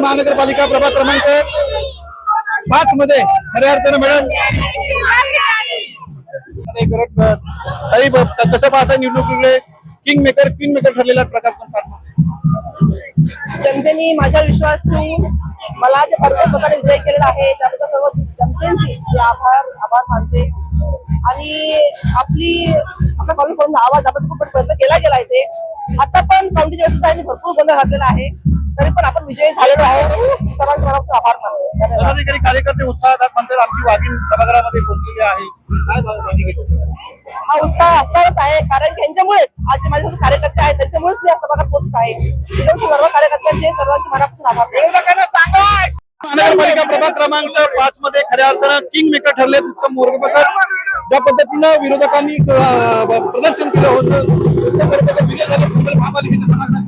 महानगरपालिका प्रभाग क्रमांक 5 मध्ये खऱ्या अर्थानं मॅडम कसं पाहता निवडणुकीकडे किंग मेकर ठरलेला प्रकार पण पाहतो। जनतेने माझ्यावर विश्वास ठेवून मला जे प्रकारे विजय केलेला आहे त्याबद्दल सर्व जनतेचे आभार मानते आणि आपला कॉलेज आवाज आपण खूप प्रयत्न केला गेला इथे आता पण काउंटी व्यवस्थेने भरपूर गोंधळ घातलेला आहे तरी पण आपण विजयी झालेलो आहे। सर्वांचे मनापासून आभार मानते। पदाधिकारी कार्यकर्ते उत्साहात म्हणतात आमची वाघीण सभागृहामध्ये पोहोचलेली आहे, काय हा उत्साह असणारच आहे कारण की यांच्यामुळेच आज जे माझे कार्यकर्ते आहेत त्यांच्यामुळेच मी या सभागृहात पोहोचत आहे। सर्व कार्यकर्त्यांचे सर्वांचे मनापासून आभार। महानगरपालिका प्रभाग क्रमांक 5 मध्ये खऱ्या अर्थानं किंग मेकर ठरले उत्तम मोर्गेकर ज्या पद्धतीनं विरोधकांनी प्रदर्शन केलं होतं उत्तम मोर्गेकर विजय झाले महापालिकेच्या सभागृहात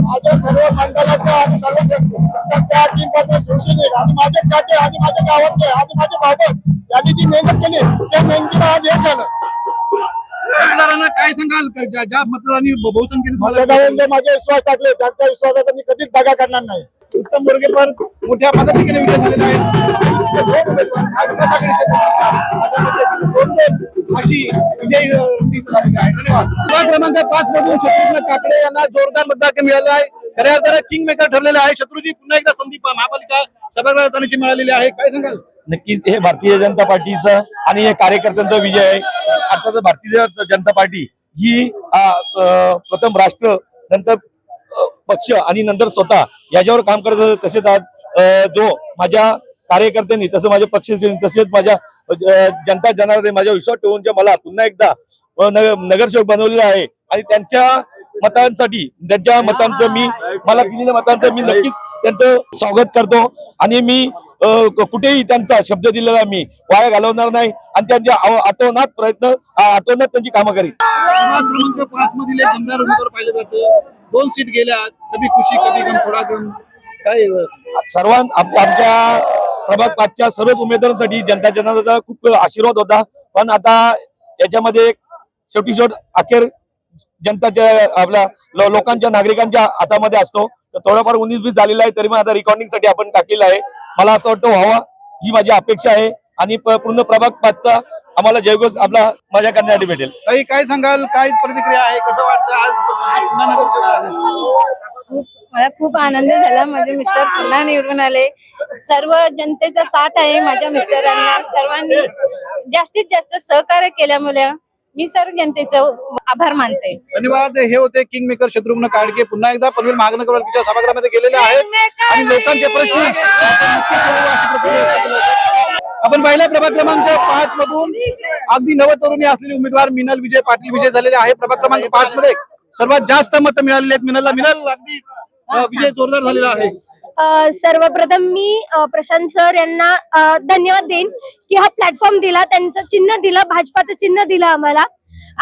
माझ्या सर्व मंडळाच्या आणि सर्व सत्ताच्या टीम मध्ये शिवसेनेत आणि माझे चाटे आणि माझ्या गावातले आणि माझे बाबत यांनी जी मेहनत केली त्या मेहनतीला आज यश आलं। मतदारांना काय सांगाल ज्या मतदारांनी बहुसंख्येने माझे विश्वास टाकले त्यांच्या विश्वासाचा मी कधीच दगा करणार नाही। उत्तम मोर्गेकर मोठ्या पद्धतीने विजय झालेला आहे अशी विजयी सिद्ध झालेली आहे। धन्यवाद। प्रभाग क्रमांक 5 मधून शत्रुघ्न काकडे यांना जोरदार मतदान मिळालं आहे। खऱ्या अर्थानं किंग मेकर ठरलेले आहे। शत्रुजी पुन्हा एकदा संधी महापालिका सभागृहात जाण्याची मिळालेली आहे, काय सांगाल? नक्कीच हे भारतीय जनता पार्टीचं आणि हे कार्यकर्त्यांचा विजय आहे। अर्थात भारतीय जनता पार्टी ही प्रथम राष्ट्र नंतर पक्ष आणि नंतर स्वतः याच्यावर काम करत होते। तसेच आज जो माझ्या कार्यकर्त्यांनी तसं माझ्या पक्षाचे तसेच माझ्या जनता जनार्दन माझ्या विश्वास ठेवून मला पुन्हा एकदा नगरसेवक बनवलेला आहे आणि त्यांच्या मतांसाठी त्यांच्या मतांचं मला दिलेल्या मतांचं मी नक्कीच त्यांचं स्वागत करतो आणि मी कुठेही त्यांचा शब्द दिलेला मी वाया घालवणार नाही आणि त्यांच्या आटोनात त्यांची कामं करीन। क्रमांक 5 मधील आमदार उमेदवार पाहिलं जातं 2 सीट गेल्या कभी खुशी कभी गम थोडा गम काय आमच्या प्रभाग 5च्या सर्वच उमेदवारांसाठी जनता जनार्दनाचा खूप आशीर्वाद होता पण आता याच्यामध्ये शेवटी अखेर जनताच्या आपल्या लोकांच्या नागरिकांच्या हातामध्ये असतो तर थोडंफार 19-20 झालेला आहे तरी मग आता रेकॉर्डिंग साठी आपण टाकलेलं आहे। मला असं वाटतं व्हावा ही माझी अपेक्षा आहे आणि पूर्ण प्रभाग 5चा आम्हाला जयघोष आपला मजा करण्यासाठी भेटेल। ताई काय सांगाल, काय प्रतिक्रिया आहे, कसं वाटतं आज मला खूप आनंद झाला। माझे मिस्टर पुन्हा निवडून आले, सर्व जनतेचा साथ आहे माझ्या मिस्टरांना, सर्वांनी जास्तीत जास्त सहकार्य केल्यामुळे मी सर्व जनतेचं आभार मानते। धन्यवाद। हे होते किंग मेकर शत्रुघ्न काडके पुन्हा एकदा पनवेल महानगरपालिकेच्या सभागृहामध्ये गेलेले आहेत आणि लोकांचे प्रश्न आपण पाहिलं। प्रभाग क्रमांक 5 मधून अगदी नवतरुणी असलेले उमेदवार मिनल विजय पाटील विजय झालेले आहे। प्रभाग क्रमांक 5 मध्ये सर्वात जास्त मतं मिळालेली आहेत मिनल अगदी विजय जोरदार झालेला आहे। सर्वप्रथम मी प्रशांत सर यांना धन्यवाद देईन की हा प्लॅटफॉर्म दिला, त्यांचं चिन्ह दिलं, भाजपाचं चिन्ह दिलं आम्हाला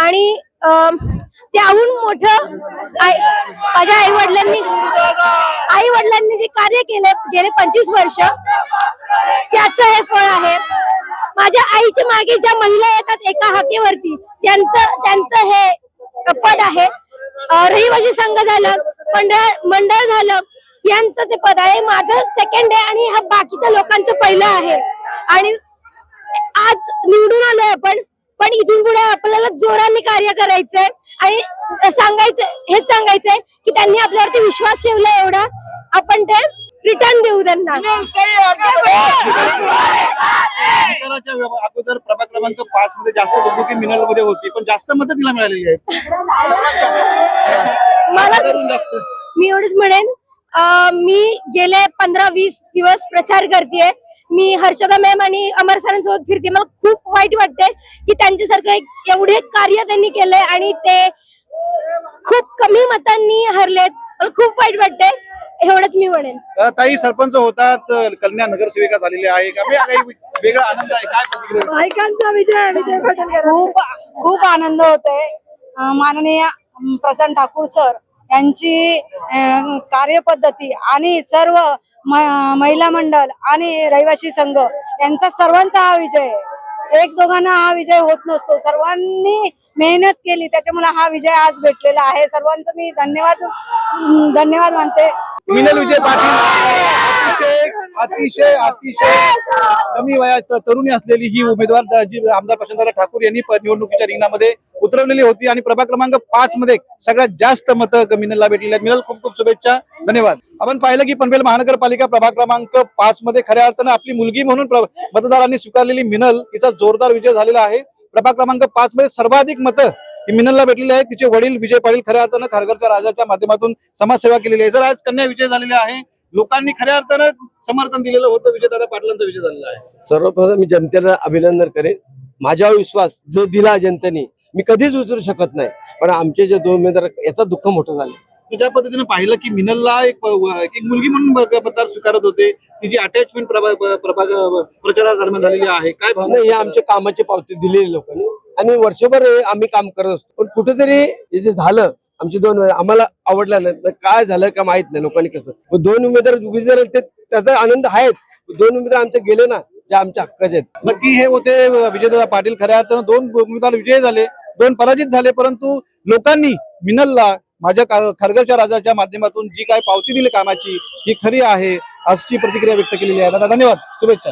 आणि त्याहून मोठं माझ्या आई वडिलांनी जे कार्य केले गेले 25 वर्ष त्याचं हे फळ आहे। माझ्या आईच्या मागे ज्या महिला येतात एका हाकेवरती त्यांचं हे पद आहे। रहिवासी संघ झालं, मंडळ झालं, यांचं ते पद आहे। माझं सेकंड आहे आणि हा बाकीच्या लोकांचं पहिलं आहे आणि आज निवडून आलोय आपण पण इथून पुढे आपल्याला जोराने कार्य करायचंय आणि सांगायचंय की त्यांनी आपल्यावरती विश्वास ठेवला एवढा आपण ते रिटर्न देऊ त्यांना। अगोदर प्रभाग क्रमांक 5 मध्ये जास्त दुखी मिनल मध्ये होती पण जास्त मतं तिला मिळालेली आहेत। मी एवढंच म्हणेन, मी गेले 15-20 दिवस प्रचार करतेय, मी हर्षदा मॅम आणि अमर सरांसोबत फिरते। मला खूप वाईट वाटतंय की त्यांच्यासारखं एवढे कार्य त्यांनी केलंय आणि ते खूप कमी मतांनी हरलेत। मला खूप वाईट वाटतंय, एवढंच मी म्हणेन। ताई सरपंच होतात, कन्या नगरसेविका झालेल्या आहे, काही वेगळा आनंद आहे, काय बायकांचा विजय खूप आनंद होतोय। माननीय प्रशांत ठाकूर सर यांची कार्यपद्धती आणि सर्व महिला मंडळ आणि रहिवासी संघ यांचा सर्वांचा हा विजय, एक दोघांना हा विजय होत नसतो, सर्वांनी मेहनत केली त्याच्यामुळे हा विजय आज भेटलेला आहे। सर्वांचं मी धन्यवाद मानते। मिनल विजय पाटील अतिशय अतिशय अतिशय कमी वयात तरुणी असलेली ही उमेदवार जी आमदार प्रशांत ठाकूर यांनी निवडणुकीच्या रिंगणामध्ये उतरवलेली होती आणि प्रभाग क्रमांक 5 मध्ये सगळ्यात जास्त मतं मिनलला भेटलेली आहेत. मिनल, खूप खूप शुभेच्छा, धन्यवाद. आपण पाहिलं की पनवेल महानगरपालिका प्रभाग क्रमांक 5 मध्ये खऱ्या अर्थानं आपली मुलगी म्हणून मतदारांनी स्वीकारलेली मिनल हिचा जोरदार विजय झालेला आहे. प्रभाग क्रमांक 5 मध्ये सर्वाधिक मतं ही मिनलला भेटलेली आहेत. तिचे वडील विजय पाटील खऱ्या अर्थानं खारघरच्या राजाच्या माध्यमातून समाजसेवा केलेली आहे. जर आज कन्या विजय झालेला आहे, लोकांनी खऱ्या अर्थानं समर्थन दिलेलं होतं, विजयदादा पाटलांचा विजय झालेला आहे. सर्वप्रथम मी जनतेला अभिनंदन करेन. माझ्यावर विश्वास जो दिला जनतेने मी कधीच विसरू शकत नाही. पण आमचे जे 2 उमेदवार याचा दुःख मोठं झालं. ज्या पद्धतीने पाहिलं की मिनलला एक मुलगी म्हणून मतदार स्वीकारत होते, तिची अटॅचमेंट प्रचारादरम्यान झालेली आहे, काय भावना? नाही, हे आमच्या कामाची पावती दिलेली लोकांनी आणि वर्षभर आम्ही काम करत असतो. पण कुठेतरी हे जे झालं आमचे 2 आम्हाला आवडलं नाही. काय झालं का माहित नाही लोकांनी कसं. 2 उमेदवार विजय झाले त्याचा आनंद आहेच. 2 उमेदवार आमचे गेले ना, जे आमच्या हक्काचे आहेत. नक्की हे होते विजयदादा पाटील. खऱ्या अर्थानं 2 उमेदवार विजय झाले, 2 पराजित झाले, परंतु लोकांनी मिनलला माझ्या खारघरच्या राजाच्या माध्यमातून जी काय पावती दिली कामाची ही खरी आहे अशी प्रतिक्रिया व्यक्त केलेली आहे. दादा, धन्यवाद, शुभेच्छा.